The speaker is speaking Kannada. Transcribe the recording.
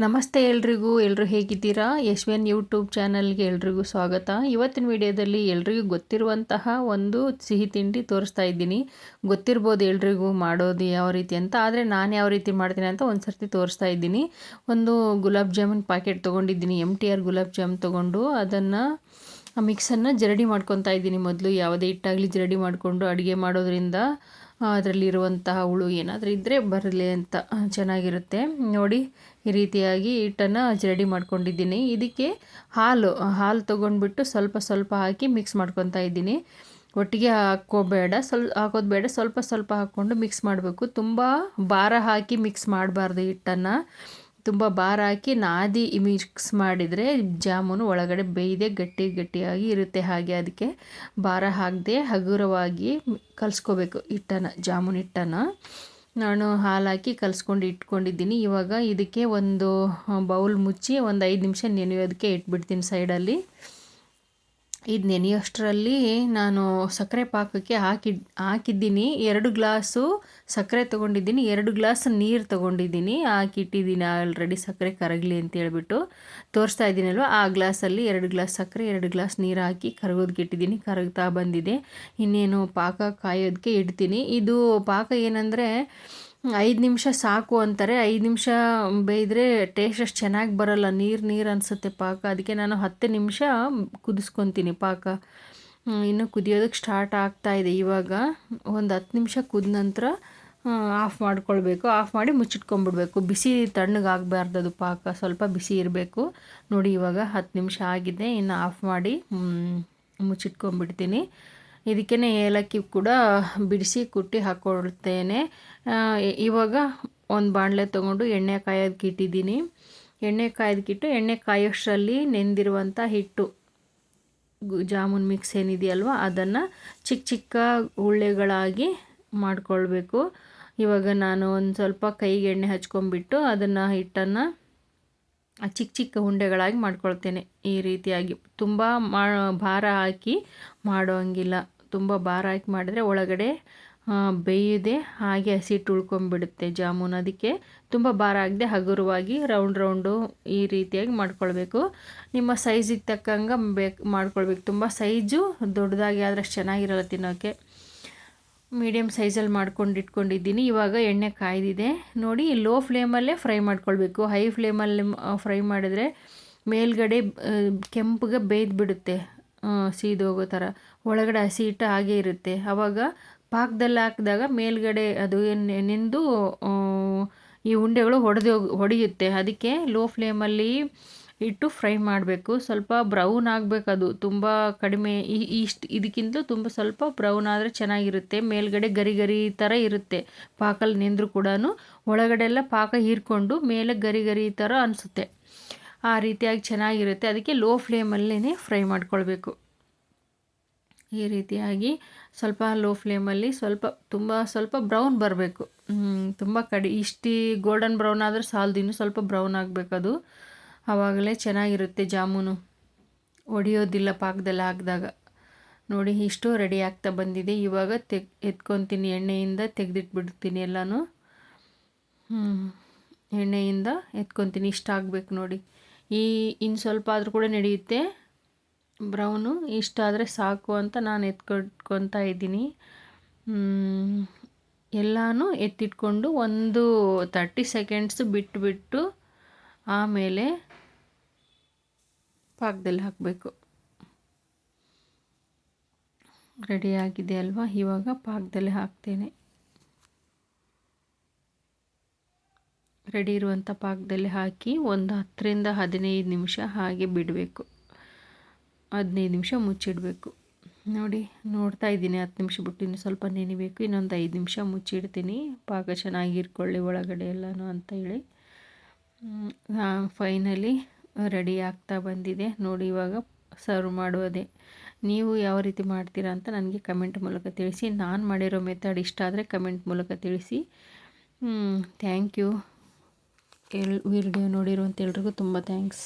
ನಮಸ್ತೆ ಎಲ್ರು ಹೇಗಿದ್ದೀರಾ? ಯಶ್ವಿನ್ ಯೂಟ್ಯೂಬ್ ಚಾನಲ್ಗೆ ಎಲ್ರಿಗೂ ಸ್ವಾಗತ. ಇವತ್ತಿನ ವಿಡಿಯೋದಲ್ಲಿ ಎಲ್ರಿಗೂ ಗೊತ್ತಿರುವಂತಹ ಒಂದು ಸಿಹಿ ತಿಂಡಿ ತೋರಿಸ್ತಾ ಇದ್ದೀನಿ. ಗೊತ್ತಿರ್ಬೋದು ಎಲ್ರಿಗೂ ಮಾಡೋದು ಯಾವ ರೀತಿ ಅಂತ, ಆದರೆ ನಾನು ಯಾವ ರೀತಿ ಮಾಡ್ತೀನಿ ಅಂತ ಒಂದು ಸರ್ತಿ ತೋರಿಸ್ತಾ ಇದ್ದೀನಿ. ಒಂದು ಗುಲಾಬ್ ಜಾಮೂನ್ ಪ್ಯಾಕೆಟ್ ತೊಗೊಂಡಿದ್ದೀನಿ, MTR ಗುಲಾಬ್ ಜಾಮೂನ್ ತೊಗೊಂಡು ಅದನ್ನು ಮಿಕ್ಸನ್ನು ಜರಡಿ ಮಾಡ್ಕೊತಾ ಇದ್ದೀನಿ. ಮೊದಲು ಯಾವುದೇ ಹಿಟ್ಟಾಗಲಿ ಜರಡಿ ಮಾಡಿಕೊಂಡು ಅಡುಗೆ ಮಾಡೋದ್ರಿಂದ ಅದರಲ್ಲಿರುವಂತಹ ಹುಳು ಏನಾದರೂ ಇದ್ದರೆ ಬರಲಿ ಅಂತ ಚೆನ್ನಾಗಿರುತ್ತೆ. ನೋಡಿ, ಈ ರೀತಿಯಾಗಿ ಹಿಟ್ಟನ್ನು ಜರಡಿ ಮಾಡ್ಕೊಂಡಿದ್ದೀನಿ. ಇದಕ್ಕೆ ಹಾಲು ತೊಗೊಂಡ್ಬಿಟ್ಟು ಸ್ವಲ್ಪ ಸ್ವಲ್ಪ ಹಾಕಿ ಮಿಕ್ಸ್ ಮಾಡ್ಕೊತಾ ಇದ್ದೀನಿ. ಒಟ್ಟಿಗೆ ಹಾಕೋದು ಬೇಡ, ಸ್ವಲ್ಪ ಸ್ವಲ್ಪ ಹಾಕ್ಕೊಂಡು ಮಿಕ್ಸ್ ಮಾಡಬೇಕು. ತುಂಬ ಭಾರ ಹಾಕಿ ಮಿಕ್ಸ್ ಮಾಡಬಾರ್ದು. ಹಿಟ್ಟನ್ನು ತುಂಬ ಭಾರ ಹಾಕಿ ನಾದಿ ಮಿಕ್ಸ್ ಮಾಡಿದರೆ ಜಾಮೂನು ಒಳಗಡೆ ಬೇಯದೆ ಗಟ್ಟಿಯಾಗಿ ಇರುತ್ತೆ. ಹಾಗೆ ಅದಕ್ಕೆ ಭಾರ ಹಾಕದೆ ಹಗುರವಾಗಿ ಕಲಿಸ್ಕೋಬೇಕು ಜಾಮೂನು ಹಿಟ್ಟನ್ನು. ನಾನು ಹಾಲು ಹಾಕಿ ಕಲಿಸ್ಕೊಂಡು ಇಟ್ಕೊಂಡಿದ್ದೀನಿ. ಇವಾಗ ಇದಕ್ಕೆ ಒಂದು ಬೌಲ್ ಮುಚ್ಚಿ ಒಂದು 5 ನಿಮಿಷ ನೆನೆಯೋದಕ್ಕೆ ಇಟ್ಬಿಡ್ತೀನಿ ಸೈಡಲ್ಲಿ. ಇದು ನೆನೆಯೋಷ್ಟರಲ್ಲಿ ನಾನು ಸಕ್ಕರೆ ಪಾಕಕ್ಕೆ ಹಾಕಿದ್ದೀನಿ. 2 ಗ್ಲಾಸು ಸಕ್ಕರೆ ತೊಗೊಂಡಿದ್ದೀನಿ, 2 ಗ್ಲಾಸ್ ನೀರು ತೊಗೊಂಡಿದ್ದೀನಿ, ಹಾಕಿಟ್ಟಿದ್ದೀನಿ ಆಲ್ರೆಡಿ ಸಕ್ಕರೆ ಕರಗಲಿ ಅಂತ ಹೇಳ್ಬಿಟ್ಟು ತೋರಿಸ್ತಾ ಇದ್ದೀನಲ್ವ. ಆ ಗ್ಲಾಸಲ್ಲಿ 2 ಗ್ಲಾಸ್ ಸಕ್ಕರೆ 2 ಗ್ಲಾಸ್ ನೀರು ಹಾಕಿ ಕರಗೋದಕ್ಕೆ ಇಟ್ಟಿದ್ದೀನಿ. ಕರಗ್ತಾ ಬಂದಿದೆ. ಇನ್ನೇನು ಪಾಕ ಕಾಯೋದಕ್ಕೆ ಇಡ್ತೀನಿ. ಇದು ಪಾಕ ಏನಂದರೆ 5 ನಿಮಿಷ ಸಾಕು ಅಂತಾರೆ. 5 ನಿಮಿಷ ಬೇಯಿದ್ರೆ ಟೇಸ್ಟ್ ಅಷ್ಟು ಚೆನ್ನಾಗಿ ಬರೋಲ್ಲ, ನೀರು ಅನಿಸುತ್ತೆ ಪಾಕ. ಅದಕ್ಕೆ ನಾನು 10 ನಿಮಿಷ ಕುದಿಸ್ಕೊತೀನಿ ಪಾಕ. ಇನ್ನು ಕುದಿಯೋದಕ್ಕೆ ಸ್ಟಾರ್ಟ್ ಆಗ್ತಾಯಿದೆ. ಇವಾಗ ಒಂದು 10 ನಿಮಿಷ ಕುದ ನಂತರ ಆಫ್ ಮಾಡ್ಕೊಳ್ಬೇಕು. ಆಫ್ ಮಾಡಿ ಮುಚ್ಚಿಟ್ಕೊಂಡ್ಬಿಡ್ಬೇಕು. ಬಿಸಿ ತಣ್ಣಗಾಗಬಾರ್ದು, ಅದು ಪಾಕ ಸ್ವಲ್ಪ ಬಿಸಿ ಇರಬೇಕು. ನೋಡಿ, ಇವಾಗ 10 ನಿಮಿಷ ಆಗಿದೆ. ಇನ್ನು ಆಫ್ ಮಾಡಿ ಮುಚ್ಚಿಟ್ಕೊಂಡ್ಬಿಡ್ತೀನಿ. ಇದಕ್ಕೇ ಏಲಕ್ಕಿ ಕೂಡ ಬಿಡಿಸಿ ಕುಟ್ಟಿ ಹಾಕ್ಕೊಳ್ತೇನೆ. ಇವಾಗ ಒಂದು ಬಾಣಲೆ ತೊಗೊಂಡು ಎಣ್ಣೆ ಕಾಯೋದಕ್ಕೆ ಇಟ್ಟಿದ್ದೀನಿ. ಎಣ್ಣೆ ಕಾಯೋಷ್ಟರಲ್ಲಿ ನೆಂದಿರುವಂಥ ಹಿಟ್ಟು ಜಾಮೂನ್ ಮಿಕ್ಸ್ ಏನಿದೆಯಲ್ವ ಅದನ್ನು ಚಿಕ್ಕ ಉಳ್ಳೆಗಳಾಗಿ ಮಾಡಿಕೊಳ್ಬೇಕು. ಇವಾಗ ನಾನು ಒಂದು ಸ್ವಲ್ಪ ಕೈಗೆ ಎಣ್ಣೆ ಹಚ್ಕೊಂಡ್ಬಿಟ್ಟು ಅದನ್ನು ಹಿಟ್ಟನ್ನು ಚಿಕ್ಕ ಉಂಡೆಗಳಾಗಿ ಮಾಡ್ಕೊಳ್ತೇನೆ. ಈ ರೀತಿಯಾಗಿ ತುಂಬ ಭಾರ ಹಾಕಿ ಮಾಡೋಂಗಿಲ್ಲ. ತುಂಬ ಭಾರ ಹಾಕಿ ಮಾಡಿದರೆ ಒಳಗಡೆ ಬೇಯದೆ ಹಾಗೆ ಹಸಿಟ್ಟು ಉಳ್ಕೊಂಬಿಡುತ್ತೆ ಜಾಮೂನು. ಅದಕ್ಕೆ ತುಂಬ ಭಾರ ಆಗದೆ ಹಗುರವಾಗಿ ರೌಂಡು ಈ ರೀತಿಯಾಗಿ ಮಾಡ್ಕೊಳ್ಬೇಕು. ನಿಮ್ಮ ಸೈಜಿಗೆ ತಕ್ಕಂಗೆ ಮಾಡ್ಕೊಳ್ಬೇಕು. ತುಂಬ ಸೈಜು ದೊಡ್ಡದಾಗಿ ಆದರೆ ಅಷ್ಟು ಚೆನ್ನಾಗಿರಲ್ಲ ತಿನ್ನೋಕ್ಕೆ. ಮೀಡಿಯಮ್ ಸೈಜಲ್ಲಿ ಮಾಡ್ಕೊಂಡು ಇಟ್ಕೊಂಡಿದ್ದೀನಿ. ಇವಾಗ ಎಣ್ಣೆ ಕಾಯ್ದಿದೆ. ನೋಡಿ, ಲೋ ಫ್ಲೇಮಲ್ಲೇ ಫ್ರೈ ಮಾಡ್ಕೊಳ್ಬೇಕು. ಹೈ ಫ್ಲೇಮಲ್ಲಿ ಫ್ರೈ ಮಾಡಿದರೆ ಮೇಲ್ಗಡೆ ಕೆಂಪಗೆ ಬೇಯ್ದುಬಿಡುತ್ತೆ, ಸೀದೋಗೋ ಥರ. ಒಳಗಡೆ ಹಸಿ ಹಿಟ್ಟು ಹಾಗೇ ಇರುತ್ತೆ. ಆವಾಗ ಪಾಕದಲ್ಲಿ ಹಾಕಿದಾಗ ಮೇಲ್ಗಡೆ ಅದು ನೆಂದು ಈ ಉಂಡೆಗಳು ಹೊಡೆಯುತ್ತೆ. ಅದಕ್ಕೆ ಲೋ ಫ್ಲೇಮಲ್ಲಿ ಇಟ್ಟು ಫ್ರೈ ಮಾಡಬೇಕು. ಸ್ವಲ್ಪ ಬ್ರೌನ್ ಆಗಬೇಕು. ಅದು ತುಂಬ ಕಡಿಮೆ, ಇದಕ್ಕಿಂತಲೂ ತುಂಬ ಸ್ವಲ್ಪ ಬ್ರೌನ್ ಆದರೆ ಚೆನ್ನಾಗಿರುತ್ತೆ. ಮೇಲ್ಗಡೆ ಗರಿ ಥರ ಇರುತ್ತೆ ಪಾಕಲ್ಲಿ ನೆಂದರೂ ಕೂಡ. ಒಳಗಡೆ ಎಲ್ಲ ಪಾಕ ಹೀರ್ಕೊಂಡು ಮೇಲೆ ಗರಿ ಥರ ಅನಿಸುತ್ತೆ. ಆ ರೀತಿಯಾಗಿ ಚೆನ್ನಾಗಿರುತ್ತೆ. ಅದಕ್ಕೆ ಲೋ ಫ್ಲೇಮಲ್ಲೇ ಫ್ರೈ ಮಾಡ್ಕೊಳ್ಬೇಕು. ಈ ರೀತಿಯಾಗಿ ಸ್ವಲ್ಪ ಲೋ ಫ್ಲೇಮಲ್ಲಿ ಸ್ವಲ್ಪ ಬ್ರೌನ್ ಬರಬೇಕು. ತುಂಬ ಇಷ್ಟು ಗೋಲ್ಡನ್ ಬ್ರೌನ್ ಆದರೆ ಸಾಲದು, ಇನ್ನೂ ಸ್ವಲ್ಪ ಬ್ರೌನ್ ಆಗಬೇಕದು. ಆವಾಗಲೇ ಚೆನ್ನಾಗಿರುತ್ತೆ ಜಾಮೂನು, ಒಡೆಯೋದಿಲ್ಲ ಪಾಕದಲ್ಲಿ ಹಾಕಿದಾಗ. ನೋಡಿ, ಇಷ್ಟು ರೆಡಿ ಆಗ್ತಾ ಬಂದಿದೆ. ಇವಾಗ ಎತ್ಕೊತೀನಿ, ಎಣ್ಣೆಯಿಂದ ತೆಗೆದಿಟ್ಬಿಡ್ತೀನಿ ಎಲ್ಲನೂ. ಎಣ್ಣೆಯಿಂದ ಎತ್ಕೊತೀನಿ. ಇಷ್ಟ ಆಗಬೇಕು ನೋಡಿ. ಇನ್ನು ಸ್ವಲ್ಪ ಆದರೂ ಕೂಡ ನಡೆಯುತ್ತೆ. ಬ್ರೌನು ಇಷ್ಟ ಆದರೆ ಸಾಕು ಅಂತ ನಾನು ಎತ್ಕೊಳ್ತಾ ಇದ್ದೀನಿ. ಎಲ್ಲನೂ ಎತ್ತಿಟ್ಕೊಂಡು ಒಂದು 30 ಸೆಕೆಂಡ್ಸ್ ಬಿಟ್ಟು ಆಮೇಲೆ ಪಾಕದಲ್ಲಿ ಹಾಕಬೇಕು. ರೆಡಿಯಾಗಿದೆ ಅಲ್ವಾ? ಇವಾಗ ಪಾಕದಲ್ಲಿ ಹಾಕ್ತೇನೆ. ರೆಡಿ ಇರುವಂಥ ಪಾಕದಲ್ಲಿ ಹಾಕಿ ಒಂದು 10ರಿಂದ 15 ನಿಮಿಷ ಹಾಗೆ ಬಿಡಬೇಕು. 15 ನಿಮಿಷ ಮುಚ್ಚಿಡಬೇಕು. ನೋಡಿ, ನೋಡ್ತಾ ಇದ್ದೀನಿ 10 ನಿಮಿಷ ಬಿಟ್ಟು ಇನ್ನು ಸ್ವಲ್ಪ ನೆನಿಬೇಕು. ಇನ್ನೊಂದು 5 ನಿಮಿಷ ಮುಚ್ಚಿಡ್ತೀನಿ, ಪಾಕ ಚೆನ್ನಾಗಿ ಇರ್ಕೊಳ್ಳಿ ಒಳಗಡೆ ಎಲ್ಲನೂ ಅಂತ ಹೇಳಿ. ಫೈನಲಿ ರೆಡಿ ಆಗ್ತಾ ಬಂದಿದೆ ನೋಡಿ. ಇವಾಗ ಸರ್ವ್ ಮಾಡೋದೇ. ನೀವು ಯಾವ ರೀತಿ ಮಾಡ್ತೀರಾ ಅಂತ ನನಗೆ ಕಮೆಂಟ್ ಮೂಲಕ ತಿಳಿಸಿ. ನಾನು ಮಾಡಿರೋ ಮೆಥಡ್ ಇಷ್ಟ ಆದರೆ ಕಮೆಂಟ್ ಮೂಲಕ ತಿಳಿಸಿ. Thank you. ವಿಡಿಯೋ ನೋಡಿರುವಂಥ ಎಲ್ರಿಗೂ ತುಂಬ ಥ್ಯಾಂಕ್ಸ್.